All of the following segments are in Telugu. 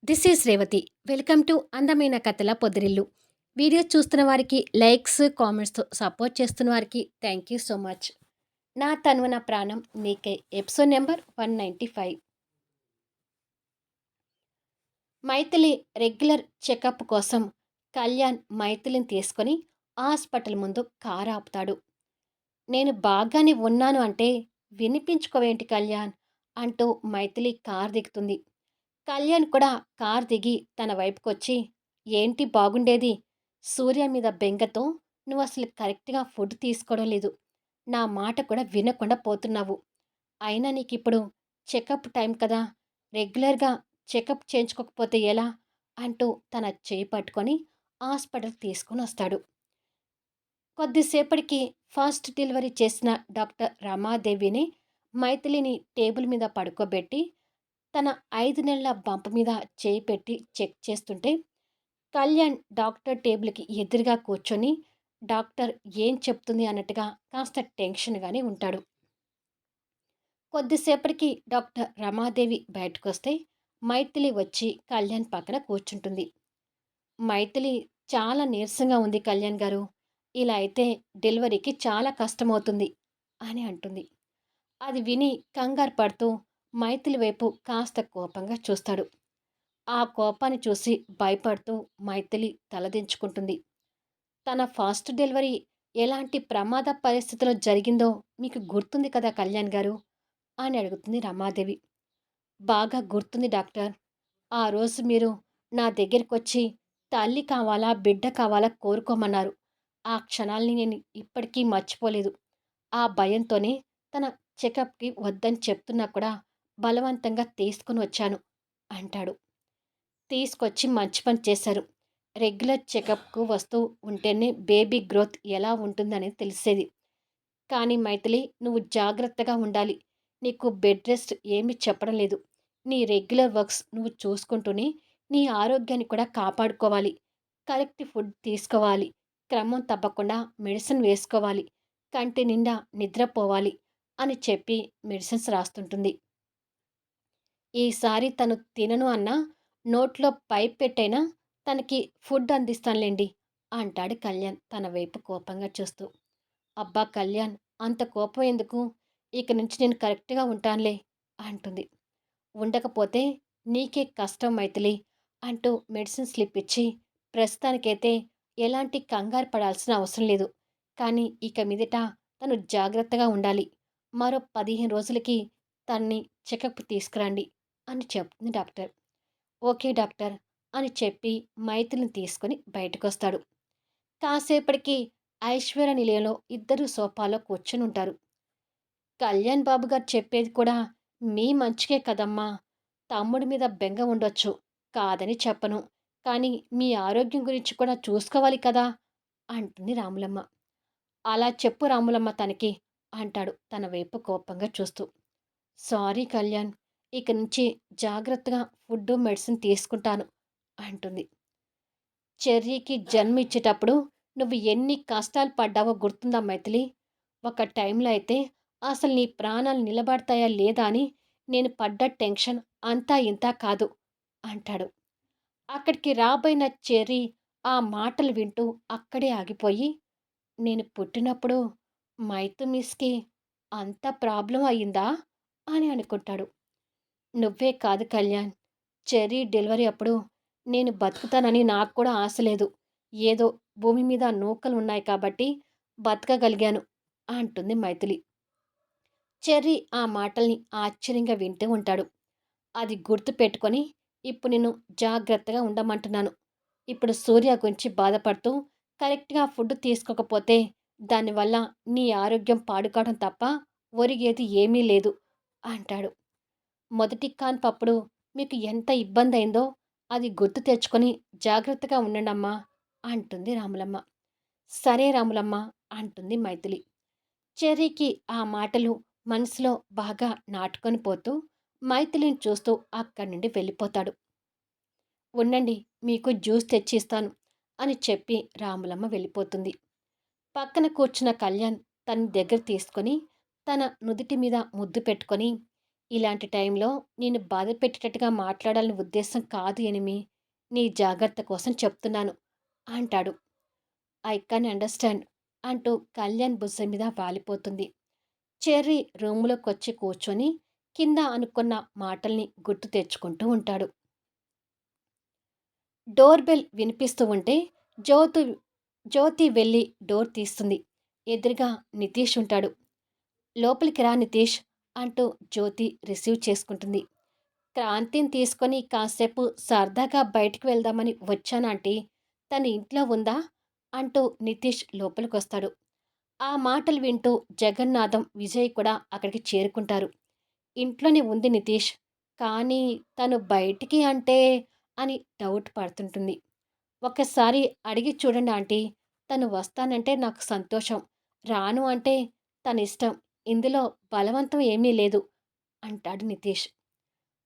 This is Revathi. Welcome to అందమైన కథల పొదిరిల్లు. వీడియో చూస్తున్న వారికి లైక్స్, కామెంట్స్‌తో సపోర్ట్ చేస్తున్న వారికి థ్యాంక్ యూ సో మచ్. నా తనువు నా ప్రాణం నీకై episode number 195. Maithili regular checkup కోసం కళ్యాణ్ మైథిలిని తీసుకొని హాస్పిటల్ ముందు కారు ఆపుతాడు. నేను బాగానే ఉన్నాను అంటే వినిపించుకోవేంటి కళ్యాణ్ అంటూ మైథిలి కారు దిగుతుంది. కళ్యాణ్ కూడా కార్ దిగి తన వైపుకొచ్చి, ఏంటి బాగుండేది? సూర్య మీద బెంగతో నువ్వసలు కరెక్ట్‌గా ఫుడ్ తీసుకోవడం లేదు. నా మాట కూడా వినకుండా పోతున్నావు. అయినా నీకిప్పుడు చెకప్ టైం కదా! రెగ్యులర్‌గా చెకప్ చేయించుకోకపోతే ఎలా? అంటూ తన చెయ్యి పట్టుకొని హాస్పిటల్‌కి తీసుకొనొస్తాడు. కొద్దిసేపటికి ఫస్ట్ డెలివరీ చేసిన డాక్టర్ రమాదేవిని మైథిలిని టేబుల్ మీద పడుకోబెట్టి తన 5 నెలల బంప మీద చేయి పెట్టి చెక్ చేస్తుంటే, కళ్యాణ్ డాక్టర్ టేబుల్‌కి ఎదురుగా కూర్చొని, డాక్టర్ ఏం చెప్తుంది అన్నట్టుగా కాస్త టెన్షన్‌గానే ఉంటాడు. కొద్దిసేపటికి డాక్టర్ రమాదేవి బయటకొస్తే, మైథిలి వచ్చి కళ్యాణ్ పక్కన కూర్చుంటుంది. మైథిలి చాలా నీరసంగా ఉంది కళ్యాణ్ గారు. ఇలా అయితే డెలివరీకి చాలా కష్టమవుతుంది అని అంటుంది. అది విని కంగారు పడుతూ మైథిలి వైపు కాస్త కోపంగా చూస్తాడు. ఆ కోపాన్ని చూసి భయపడుతూ మైథిలి తలదించుకుంటుంది. తన ఫాస్ట్ డెలివరీ ఎలాంటి ప్రమాద పరిస్థితిలో జరిగిందో మీకు గుర్తుంది కదా కళ్యాణ్ గారు అని అడుగుతుంది రమాదేవి. బాగా గుర్తుంది డాక్టర్. ఆ రోజు మీరు నా దగ్గరికొచ్చి తల్లి కావాలా, బిడ్డ కావాలా కోరుకోమన్నారు. ఆ క్షణాల్ని నేను ఇప్పటికీ మర్చిపోలేదు. ఆ భయంతోనే తన చెకప్‌కి వద్దని చెప్తున్నా కూడా బలవంతంగా తీసుకొని వచ్చాను అంటాడు. తీసుకొచ్చి మంచి పని చేశారు. రెగ్యులర్ చెకప్‌కు వస్తూ ఉంటేనే బేబీ గ్రోత్ ఎలా ఉంటుందనేది తెలిసేది. కానీ మైథిలి నువ్వు జాగ్రత్తగా ఉండాలి. నీకు బెడ్ రెస్ట్ ఏమీ చెప్పడం లేదు. నీ రెగ్యులర్ వర్క్స్ నువ్వు చూసుకుంటూనే నీ ఆరోగ్యాన్ని కూడా కాపాడుకోవాలి. కరెక్ట్ ఫుడ్ తీసుకోవాలి. క్రమం తప్పకుండా మెడిసిన్ వేసుకోవాలి. కంటి నిండా నిద్రపోవాలి అని చెప్పి మెడిసిన్స్ రాస్తుంటుంది. ఈసారి తను తినను అన్నా నోట్లో పైప్ పెట్టైనా తనకి ఫుడ్ అందిస్తానులేండి అంటాడు కళ్యాణ్ తన వైపు కోపంగా చూస్తూ. అబ్బా కళ్యాణ్ అంత కోపం ఎందుకు? ఇక నుంచి నేను కరెక్ట్‌గా ఉంటానులే అంటుంది. ఉండకపోతే నీకే కష్టం మైథిలి అంటూ మెడిసిన్ స్లిప్ ఇచ్చి ప్రస్తుతానికైతే ఎలాంటి కంగారు పడాల్సిన అవసరం లేదు. కానీ ఇక మీదట తను జాగ్రత్తగా ఉండాలి. మరో 15 రోజులకి తన్ని చెకప్ తీసుకురండి అని చెప్తుంది డాక్టర్. ఓకే డాక్టర్ అని చెప్పి మైథిలిని తీసుకొని బయటకొస్తాడు. కాసేపటికి ఐశ్వర్య నిలయంలో ఇద్దరు సోఫాలో కూర్చొనుంటారు. కళ్యాణ్ బాబు గారు చెప్పేది కూడా మీ మంచికే కదమ్మా! తమ్ముడి మీద బెంగ ఉండొచ్చు. కాదని చెప్పను. కానీ మీ ఆరోగ్యం గురించి కూడా చూసుకోవాలి కదా! అంటుంది రాములమ్మ. అలా చెప్పు రాములమ్మ తనకి అంటాడు తన వైపు కోపంగా చూస్తూ. సారీ కళ్యాణ్. ఇక నుంచి జాగ్రత్తగా ఫుడ్డు, మెడిసిన్ తీసుకుంటాను అంటుంది. చెర్రీకి జన్మిచ్చేటప్పుడు నువ్వు ఎన్ని కష్టాలు పడ్డావో గుర్తుందా మైథిలి? ఒక టైంలో అయితే అసలు నీ ప్రాణాలు నిలబడతాయా లేదా అని నేను పడ్డ టెన్షన్ అంతా ఇంతా కాదు అంటాడు. అక్కడికి రాబోయిన చెర్రీ ఆ మాటలు వింటూ అక్కడే ఆగిపోయి, నేను పుట్టినప్పుడు మైథు మిస్‌కి అంత ప్రాబ్లమ్ అయిందా అని అనుకుంటాడు. నువ్వే కాదు కళ్యాణ్. చెర్రీ డెలివరీ అప్పుడు నేను బతుకుతానని నాకు కూడా ఆశ లేదు. ఏదో భూమి మీద నూకలు ఉన్నాయి కాబట్టి బతకగలిగాను అంటుంది మైథిలి. చెర్రీ ఆ మాటల్ని ఆశ్చర్యంగా వింటూ ఉంటాడు. అది గుర్తుపెట్టుకొని ఇప్పుడు నేను జాగ్రత్తగా ఉండమంటున్నాను. ఇప్పుడు సూర్య గురించి బాధపడుతూ కరెక్ట్‌గా ఫుడ్ తీసుకోకపోతే దానివల్ల నీ ఆరోగ్యం పాడుకావడం తప్ప ఒరిగేది ఏమీ లేదు అంటాడు. మొదటి కాన్పప్పుడు మీకు ఎంత ఇబ్బందయిందో అది గుర్తు తెచ్చుకొని జాగ్రత్తగా ఉండండమ్మా అంటుంది రాములమ్మ. సరే రాములమ్మ అంటుంది మైథిలి. చెర్రీకి ఆ మాటలు మనసులో బాగా నాటుకొని పోతూ మైథిలిని చూస్తూ అక్కడి నుండి వెళ్ళిపోతాడు. ఉండండి మీకు జ్యూస్ తెచ్చి ఇస్తాను అని చెప్పి రాములమ్మ వెళ్ళిపోతుంది. పక్కన కూర్చున్న కళ్యాణ్ తన దగ్గర తీసుకొని తన నుదిటి మీద ముద్దు పెట్టుకొని ఇలాంటి టైంలో నేను బాధ పెట్టేటట్టుగా మాట్లాడాలని ఉద్దేశం కాదు ఎనిమి. నీ జాగ్రత్త కోసం చెప్తున్నాను అంటాడు. ఐ కెన్ అండర్‌స్టాండ్ అంటూ కళ్యాణ్ భుజం మీద వాలిపోతుంది. చెర్రీ రూములోకొచ్చి కూర్చొని కింద అనుకున్న మాటల్ని గుర్తు తెచ్చుకుంటూ ఉంటాడు. డోర్ బెల్ వినిపిస్తూ ఉంటే జ్యోతు జ్యోతి వెళ్ళి డోర్ తీస్తుంది. ఎదురుగా నితీష్ ఉంటాడు. లోపలికి రా నితీష్ అంటూ జ్యోతి రిసీవ్ చేసుకుంటుంది. క్రాంతిని తీసుకొని కాసేపు సరదాగా బయటికి వెళ్దామని వచ్చానాంటీ. తను ఇంట్లో ఉందా అంటూ నితీష్ లోపలికొస్తాడు. ఆ మాటలు వింటూ జగన్నాథం, విజయ్ కూడా అక్కడికి చేరుకుంటారు. ఇంట్లోనే ఉంది నితీష్. కానీ తను బయటికి అంటే అని డౌట్ పడుతుంటుంది. ఒక్కసారి అడిగి చూడండి ఆంటీ. తను వస్తానంటే నాకు సంతోషం. రాను అంటే తనిష్టం. ఇందులో బలవంతం ఏమీ లేదు అంటాడు నితీష్.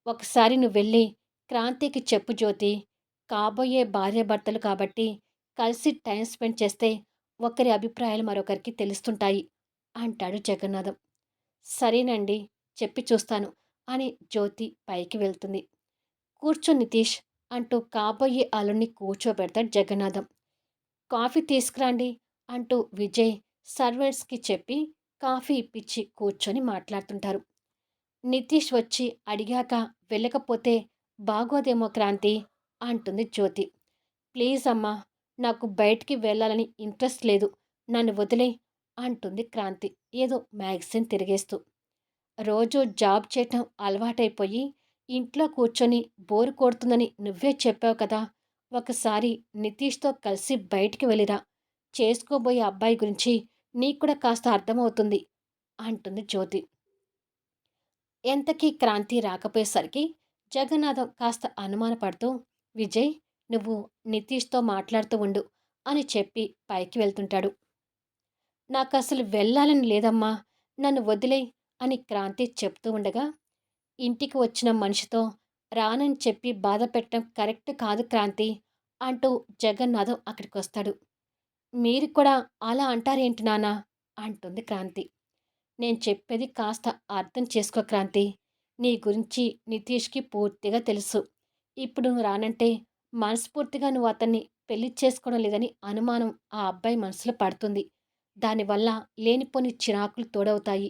ఒకసారి నువ్వెళ్ళి క్రాంతికి చెప్పు జ్యోతి. కాబోయే భార్యాభర్తలు కాబట్టి కలిసి టైం స్పెండ్ చేస్తే ఒకరి అభిప్రాయాలు మరొకరికి తెలుస్తుంటాయి అంటాడు జగన్నాథం. సరేనండి, చెప్పి చూస్తాను అని జ్యోతి పైకి వెళ్తుంది. కూర్చో నితీష్ అంటూ కాబోయే అల్లుణ్ణి కూర్చోబెడతాడు జగన్నాథం. కాఫీ తీసుకురండి అంటూ విజయ్ సర్వెంట్స్కి చెప్పి కాఫీ ఇప్పించి కూర్చొని మాట్లాడుతుంటారు. నితీష్ వచ్చి అడిగాక వెళ్ళకపోతే బాగోదేమో క్రాంతి అంటుంది జ్యోతి. ప్లీజ్ అమ్మా, నాకు బయటికి వెళ్ళాలని ఇంట్రెస్ట్ లేదు. నన్ను వదిలే అంటుంది క్రాంతి ఏదో మ్యాగజైన్ తిరిగేస్తూ. రోజూ జాబ్ చేయటం అలవాటైపోయి ఇంట్లో కూర్చొని బోరు కొడుతుందని నువ్వే చెప్పావు కదా. ఒకసారి నితీష్తో కలిసి బయటికి వెళ్ళిరా. చేసుకోబోయే అబ్బాయి గురించి నీకు కూడా కాస్త అర్థమవుతుంది అంటుంది జ్యోతి. ఎంతకీ క్రాంతి రాకపోయేసరికి జగన్నాథం కాస్త అనుమానపడుతూ, విజయ్, నువ్వు నితీష్తో మాట్లాడుతూ ఉండు అని చెప్పి పైకి వెళ్తుంటాడు. నాకసలు వెళ్ళాలని లేదమ్మా, నన్ను వదిలేయ్ అని క్రాంతి చెప్తూ ఉండగా, ఇంటికి వచ్చిన మనిషితో రానని చెప్పి బాధ పెట్టడం కరెక్ట్ కాదు క్రాంతి అంటూ జగన్నాథం అక్కడికొస్తాడు. మీరు కూడా అలా అంటారేంటి నాన్నా అంటుంది క్రాంతి. నేను చెప్పేది కాస్త అర్థం చేసుకో క్రాంతి. నీ గురించి నితీష్కి పూర్తిగా తెలుసు. ఇప్పుడు నువ్వు రానంటే మనస్ఫూర్తిగా నువ్వు అతన్ని పెళ్లి చేసుకోవడం లేదని అనుమానం ఆ అబ్బాయి మనసులో పడుతుంది. దానివల్ల లేనిపోని చిరాకులు తోడవుతాయి.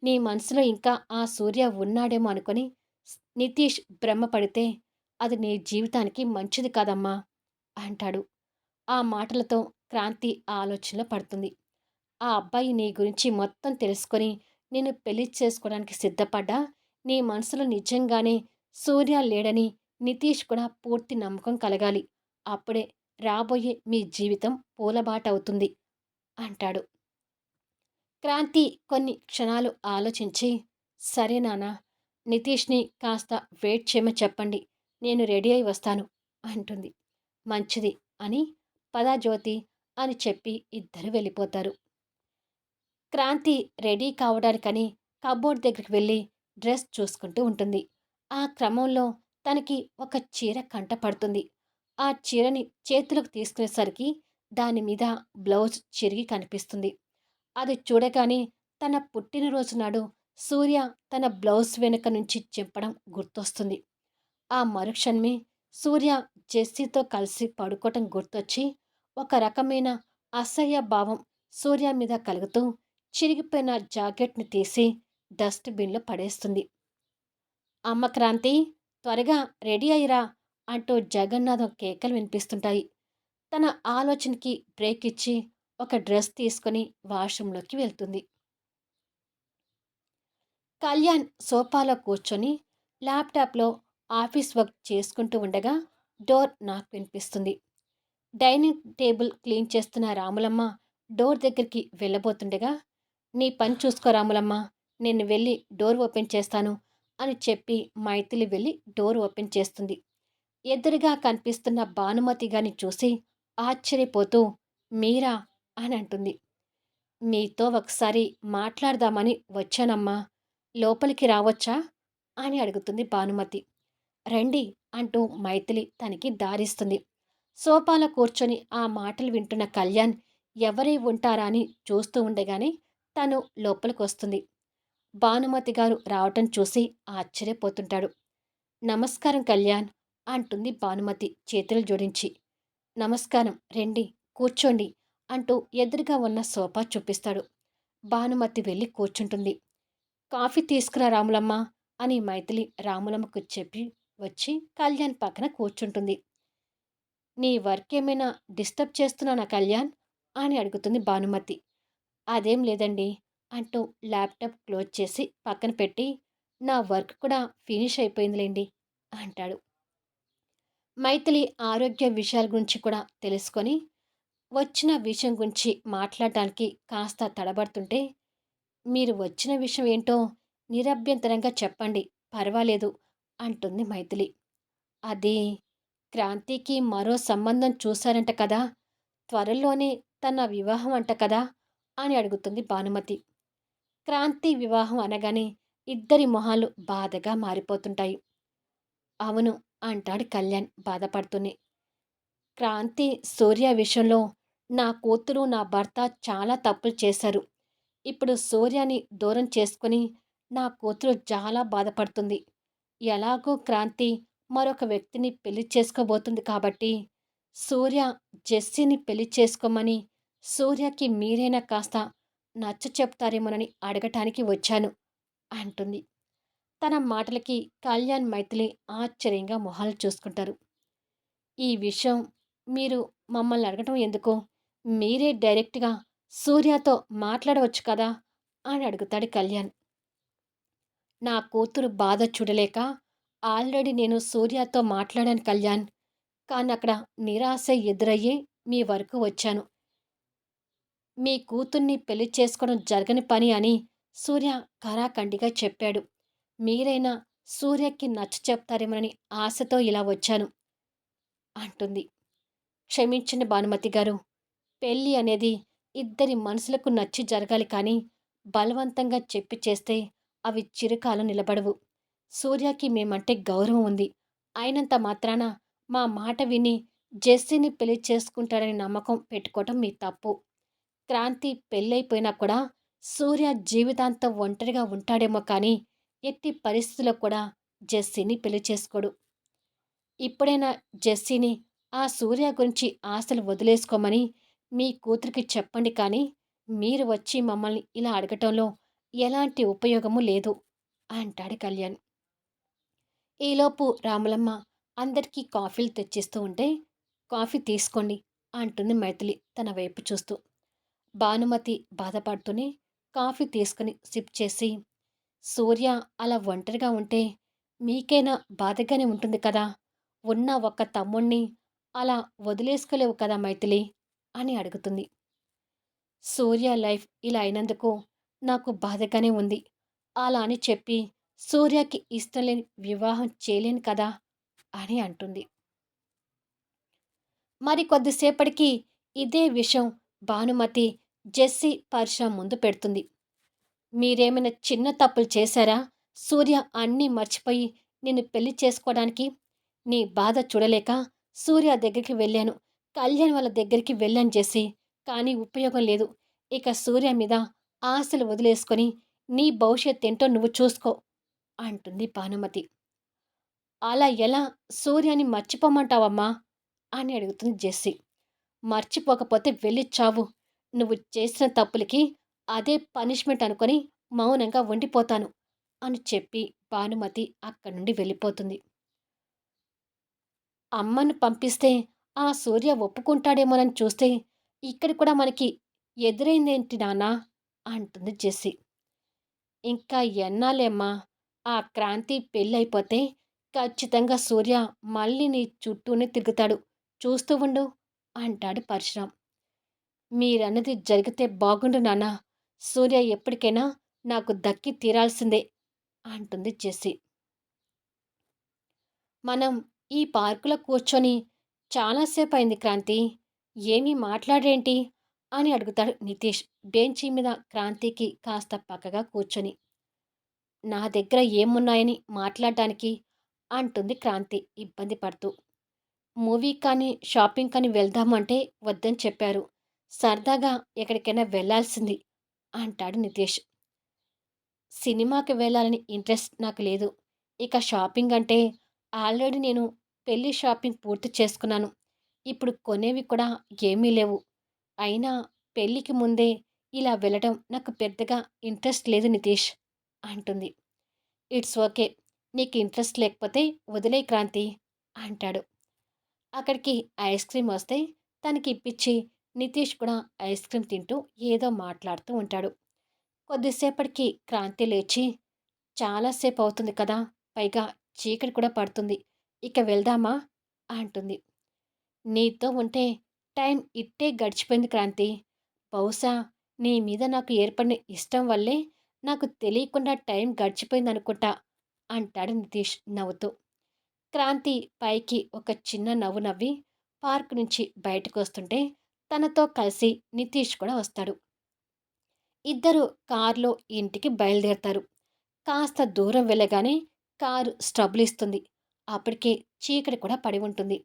నీ మనసులో ఇంకా ఆ సూర్య ఉన్నాడేమో అనుకొని నితీష్ భ్రమపడితే అది నీ జీవితానికి మంచిది కాదమ్మా అంటాడు. ఆ మాటలతో క్రాంతి ఆలోచనలో పడుతుంది. ఆ అబ్బాయి నీ గురించి మొత్తం తెలుసుకొని నేను పెళ్లి చేసుకోవడానికి సిద్ధపడ్డా, నీ మనసులో నిజంగానే సూర్య లేడని నితీష్ కూడా పూర్తి నమ్మకం కలగాలి. అప్పుడే రాబోయే మీ జీవితం పూలబాటవుతుంది అంటాడు. క్రాంతి కొన్ని క్షణాలు ఆలోచించి, సరే నాన్న, నితీష్ని కాస్త వెయిట్ చేయమని చెప్పండి. నేను రెడీ అయి వస్తాను అంటుంది. మంచిది అని పదా జ్యోతి అని చెప్పి ఇద్దరు వెళ్ళిపోతారు. క్రాంతి రెడీ కావడానికని కబోర్డ్ దగ్గరికి వెళ్ళి డ్రెస్ చూసుకుంటూ ఉంటుంది. ఆ క్రమంలో తనకి ఒక చీర కంట పడుతుంది. ఆ చీరని చేతిలోకి తీసుకునేసరికి దాని మీద బ్లౌజ్ చిరిగి కనిపిస్తుంది. అది చూడగానే తన పుట్టినరోజు నాడు సూర్య తన బ్లౌజ్ వెనుక నుంచి చింపడం గుర్తొస్తుంది. ఆ మరుక్షణమే సూర్య జెస్సీతో కలిసి పడుకోవటం గుర్తొచ్చి ఒక రకమైన అసహ్య భావం సూర్య మీద కలుగుతూ చిరిగిపోయిన జాకెట్ని తీసి డస్ట్‌బిన్‌లో పడేస్తుంది. అమ్మ క్రాంతి, త్వరగా రెడీ అయ్యిరా అంటూ జగన్నాథం కేకలు వినిపిస్తుంటాయి. తన ఆలోచనకి బ్రేక్ ఇచ్చి ఒక డ్రెస్ తీసుకొని వాష్రూమ్‌లోకి వెళ్తుంది. కళ్యాణ్ సోఫాలో కూర్చొని ల్యాప్‌టాప్‌లో ఆఫీస్ వర్క్ చేసుకుంటూ ఉండగా డోర్ నాక్ వినిపిస్తుంది. డైనింగ్ టేబుల్ క్లీన్ చేస్తున్న రాములమ్మ డోర్ దగ్గరికి వెళ్ళబోతుండగా, నీ పని చూసుకో రాములమ్మ, నేను వెళ్ళి డోర్ ఓపెన్ చేస్తాను అని చెప్పి మైథిలి వెళ్ళి డోర్ ఓపెన్ చేస్తుంది. ఎదురుగా కనిపిస్తున్న భానుమతి గారిని చూసి ఆశ్చర్యపోతూ, మీరా అని అంటుంది. మీతో ఒకసారి మాట్లాడదామని వచ్చానమ్మా, లోపలికి రావచ్చా అని అడుగుతుంది భానుమతి. రండి అంటూ మైథిలి తనకి దారిస్తుంది. సోఫాలో కూర్చొని ఆ మాటలు వింటున్న కళ్యాణ్ ఎవరై ఉంటారా అని చూస్తూ ఉండగానే తను లోపలికొస్తుంది. భానుమతి గారు రావటం చూసి ఆశ్చర్యపోతుంటాడు. నమస్కారం కళ్యాణ్ అంటుంది భానుమతి చేతులు జోడించి. నమస్కారం రండి కూర్చోండి అంటూ ఎదురుగా ఉన్న సోఫా చూపిస్తాడు. భానుమతి వెళ్ళి కూర్చుంటుంది. కాఫీ తీసుకురా రాములమ్మ అని మైథిలి రాములమ్మకు చెప్పి వచ్చి కళ్యాణ్ పక్కన కూర్చుంటుంది. నీ వర్క్ ఏమైనా డిస్టర్బ్ చేస్తున్నానా కళ్యాణ్ అని అడుగుతుంది భానుమతి. అదేం లేదండి అంటూ ల్యాప్టాప్ క్లోజ్ చేసి పక్కన పెట్టి నా వర్క్ కూడా ఫినిష్ అయిపోయిందిలేండి అంటాడు. మైథిలి ఆరోగ్య విషయాల గురించి కూడా తెలుసుకొని వచ్చిన విషయం గురించి మాట్లాడటానికి కాస్త తడబడుతుంటే, మీరు వచ్చిన విషయం ఏంటో నిరభ్యంతరంగా చెప్పండి పర్వాలేదు అంటుంది మైథిలి. అది క్రాంతికి మరో సంబంధం చూశారంట కదా, త్వరలోనే తన వివాహం అంట కదా అని అడుగుతుంది భానుమతి. క్రాంతి వివాహం అనగానే ఇద్దరి మొహాలు బాధగా మారిపోతుంటాయి. అవును అంటాడు కళ్యాణ్ బాధపడుతూనే. క్రాంతి సూర్య విషయంలో నా కూతురు నా భర్త చాలా తప్పులు చేశారు. ఇప్పుడు సూర్యని దూరం చేసుకుని నా కూతురు చాలా బాధపడుతుంది. ఎలాగో క్రాంతి మరొక వ్యక్తిని పెళ్లి చేసుకోబోతుంది కాబట్టి సూర్య జెస్సీని పెళ్లి చేసుకోమని సూర్యకి మీరైనా కాస్త నచ్చ చెప్తారేమోనని అడగటానికి వచ్చాను అంటుంది. తన మాటలకి కళ్యాణ్ మైథిలి ఆశ్చర్యంగా మొహాలు చూసుకుంటారు. ఈ విషయం మీరు మమ్మల్ని అడగటం ఎందుకు? మీరే డైరెక్ట్‌గా సూర్యతో మాట్లాడవచ్చు కదా అని అడుగుతాడు కళ్యాణ్. నా కూతురు బాధ చూడలేక ఆల్రెడీ నేను సూర్యతో మాట్లాడాను కళ్యాణ్. కానీ అక్కడ నిరాశ ఎదురయ్యి మీ వరకు వచ్చాను. మీ కూతుర్ని పెళ్లి చేసుకోవడం జరగని పని అని సూర్య ఖరాఖండిగా చెప్పాడు. మీరైనా సూర్యకి నచ్చ చెప్తారేమోనని ఆశతో ఇలా వచ్చాను అంటుంది. క్షమించండి భానుమతి గారు. పెళ్ళి అనేది ఇద్దరి మనసులకు నచ్చి జరగాలి కానీ బలవంతంగా చెప్పి చేస్తే అవి చిరకాలం నిలబడవు. సూర్యకి మేమంటే గౌరవం ఉంది. అయినంత మాత్రాన మా మాట విని జెస్సీని పెళ్లి చేసుకుంటాడని నమ్మకం పెట్టుకోవటం మీ తప్పు. క్రాంతి పెళ్ళైపోయినా కూడా సూర్య జీవితాంతం ఒంటరిగా ఉంటాడేమో కానీ ఎట్టి పరిస్థితుల్లో కూడా జెస్సీని పెళ్లి చేసుకోడు. ఇప్పుడైనా జెస్సీని ఆ సూర్య గురించి ఆశలు వదిలేసుకోమని మీ కూతురికి చెప్పండి కానీ మీరు వచ్చి మమ్మల్ని ఇలా అడగటంలో ఎలాంటి ఉపయోగము లేదు అంటాడు కళ్యాణ్. ఈలోపు రాములమ్మ అందరికీ కాఫీలు తెచ్చిస్తూ ఉంటే కాఫీ తీసుకోండి అంటుంది మైథిలి తన వైపు చూస్తూ. భానుమతి బాధపడుతూనే కాఫీ తీసుకుని సిప్ చేసి సూర్య అలా ఒంటరిగా ఉంటే మీకైనా బాధగానే ఉంటుంది కదా, ఉన్న ఒక్క తమ్ముణ్ణి అలా వదిలేసుకోలేవు కదా మైథిలి అని అడుగుతుంది. సూర్య లైఫ్ ఇలా అయినందుకు నాకు బాధగానే ఉంది. అలా అని చెప్పి సూర్యకి ఇష్టం లేని వివాహం చేయలేను కదా అని అంటుంది. మరి కొద్దిసేపటికి ఇదే విషయం భానుమతి జెస్సీ పర్షా ముందు పెడుతుంది. మీరేమైనా చిన్న తప్పులు చేశారా? సూర్య అన్నీ మర్చిపోయి నిన్ను పెళ్లి చేసుకోవడానికి నీ బాధ చూడలేక సూర్య దగ్గరికి వెళ్ళాను. కళ్యాణ్ వాళ్ళ దగ్గరికి వెళ్ళాను జెస్సీ. కానీ ఉపయోగం లేదు. ఇక సూర్య మీద ఆశలు వదిలేసుకొని నీ భవిష్యత్తేంటో నువ్వు చూసుకో అంటుంది భానుమతి. అలా ఎలా సూర్యని మర్చిపోమంటావమ్మా అని అడుగుతుంది జెస్సీ. మర్చిపోకపోతే వెళ్ళి చావు. నువ్వు చేసిన తప్పులకి అదే పనిష్మెంట్ అనుకొని మౌనంగా ఉండిపోతాను అని చెప్పి భానుమతి అక్కడి నుండి వెళ్ళిపోతుంది. అమ్మను పంపిస్తే ఆ సూర్య ఒప్పుకుంటాడేమోనని చూస్తే ఇక్కడ కూడా మనకి ఎదురైందేంటి నాన్నా అంటుంది జెస్సీ. ఇంకా ఎన్నాళ్ళేమ్మా, ఆ క్రాంతి పెళ్ళైపోతే ఖచ్చితంగా సూర్య మళ్ళీ నీ చుట్టూనే తిరుగుతాడు. చూస్తూ ఉండు అంటాడు పరశురాం. మీరన్నది జరిగితే బాగుండు నాన్నా. సూర్య ఎప్పటికైనా నాకు దక్కి తీరాల్సిందే అంటుంది జెస్సీ. మనం ఈ పార్కులో కూర్చొని చాలాసేపు అయింది క్రాంతి. ఏమీ మాట్లాడరేంటి అని అడుగుతాడు నితీష్ బెంచీ మీద క్రాంతికి కాస్త పక్కగా కూర్చొని. నా దగ్గర ఏమున్నాయని మాట్లాడటానికి అంటుంది క్రాంతి ఇబ్బంది పడుతూ. మూవీ కానీ షాపింగ్ కానీ వెళ్దామంటే వద్దని చెప్పారు. సరదాగా ఎక్కడికైనా వెళ్ళాల్సింది అంటాడు నితేష్. సినిమాకి వెళ్ళాలని ఇంట్రెస్ట్ నాకు లేదు. ఇక షాపింగ్ అంటే ఆల్రెడీ నేను పెళ్లి షాపింగ్ పూర్తి చేసుకున్నాను. ఇప్పుడు కొనేవి కూడా ఏమీ లేవు. అయినా పెళ్ళికి ముందే ఇలా వెళ్ళడం నాకు పెద్దగా ఇంట్రెస్ట్ లేదు నితీష్ అంటుంది. It's okay. నీకు ఇంట్రెస్ట్ లేకపోతే వదిలేయ్ క్రాంతి అంటాడు. అక్కడికి ఐస్ క్రీమ్ వస్తే తనకి ఇప్పించి నితీష్ కూడా ఐస్ క్రీమ్ తింటూ ఏదో మాట్లాడుతూ ఉంటాడు. కొద్దిసేపటికి క్రాంతి లేచి చాలా సేపు అవుతుంది కదా! పైగా చీకటి కూడా పడుతుంది. ఇక వెళ్దామా? అంటుంది. నీతో ఉంటే టైం ఇట్టే గడిచిపోయింది క్రాంతి. బహుశా నీ మీద నాకు ఏర్పడిన ఇష్టం వల్లే నాకు తెలియకుండా టైం గడిచిపోయిందనుకుంటా అంటాడు నితీష్ నవ్వుతూ. క్రాంతి పైకి ఒక చిన్న నవ్వు నవ్వి పార్క్ నుంచి బయటకొస్తుంటే తనతో కలిసి నితీష్ కూడా వస్తాడు. ఇద్దరు కారులో ఇంటికి బయలుదేరతారు. కాస్త దూరం వెళ్ళగానే కారు స్ట్రబులిస్తుంది. అప్పటికే చీకటి కూడా పడి ఉంటుంది.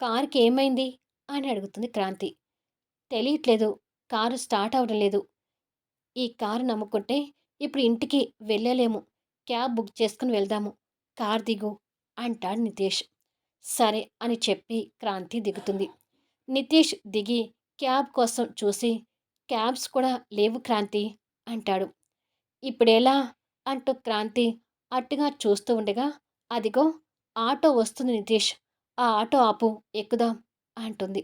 కారుకి ఏమైంది అని అడుగుతుంది క్రాంతి. తెలియట్లేదు. కారు స్టార్ట్ అవ్వడం లేదు. ఈ కారు నమ్ముకుంటే ఇప్పుడు ఇంటికి వెళ్ళలేము. క్యాబ్ బుక్ చేసుకుని వెళ్దాము. కార్ దిగు అంటాడు నితీష్. సరే అని చెప్పి క్రాంతి దిగుతుంది. నితీష్ దిగి క్యాబ్ కోసం చూసి క్యాబ్స్ కూడా లేవు క్రాంతి అంటాడు. ఇప్పుడెలా అంటూ క్రాంతి అట్టుగా చూస్తూ ఉండగా అదిగో ఆటో వస్తుంది నితీష్. ఆ ఆటో ఆపు ఎక్కుదాం అంటుంది.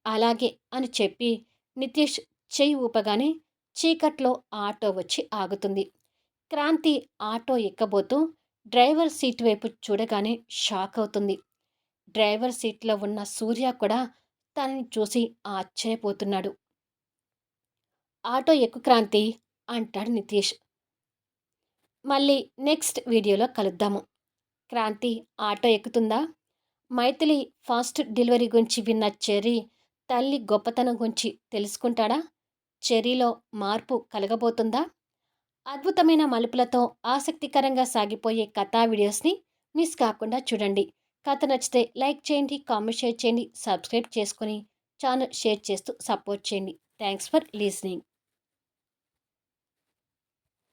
అలాగే అని చెప్పి నితీష్ చెయ్యి ఊపగానే చీకట్లో ఆటో వచ్చి ఆగుతుంది. క్రాంతి ఆటో ఎక్కబోతూ డ్రైవర్ సీట్ వైపు చూడగానే షాక్ అవుతుంది. డ్రైవర్ సీట్లో ఉన్న సూర్య కూడా తనని చూసి ఆశ్చర్యపోతున్నాడు. ఆటో ఎక్కు క్రాంతి అంటాడు నితీష్. మళ్ళీ నెక్స్ట్ వీడియోలో కలుద్దాము. క్రాంతి ఆటో ఎక్కుతుందా? మైథిలి ఫాస్ట్ డెలివరీ గురించి విన్న చెర్రీ తల్లి గొప్పతనం గురించి తెలుసుకుంటాడా? చెర్రీలో మార్పు కలగబోతుందా? అద్భుతమైన మలుపులతో ఆసక్తికరంగా సాగిపోయే కథా వీడియోస్ని మిస్ కాకుండా చూడండి. కథ నచ్చితే లైక్ చేయండి, కామెంట్ షేర్ చేయండి, సబ్స్క్రైబ్ చేసుకొని ఛానల్ షేర్ చేస్తూ సపోర్ట్ చేయండి. Thanks for లీజనింగ్.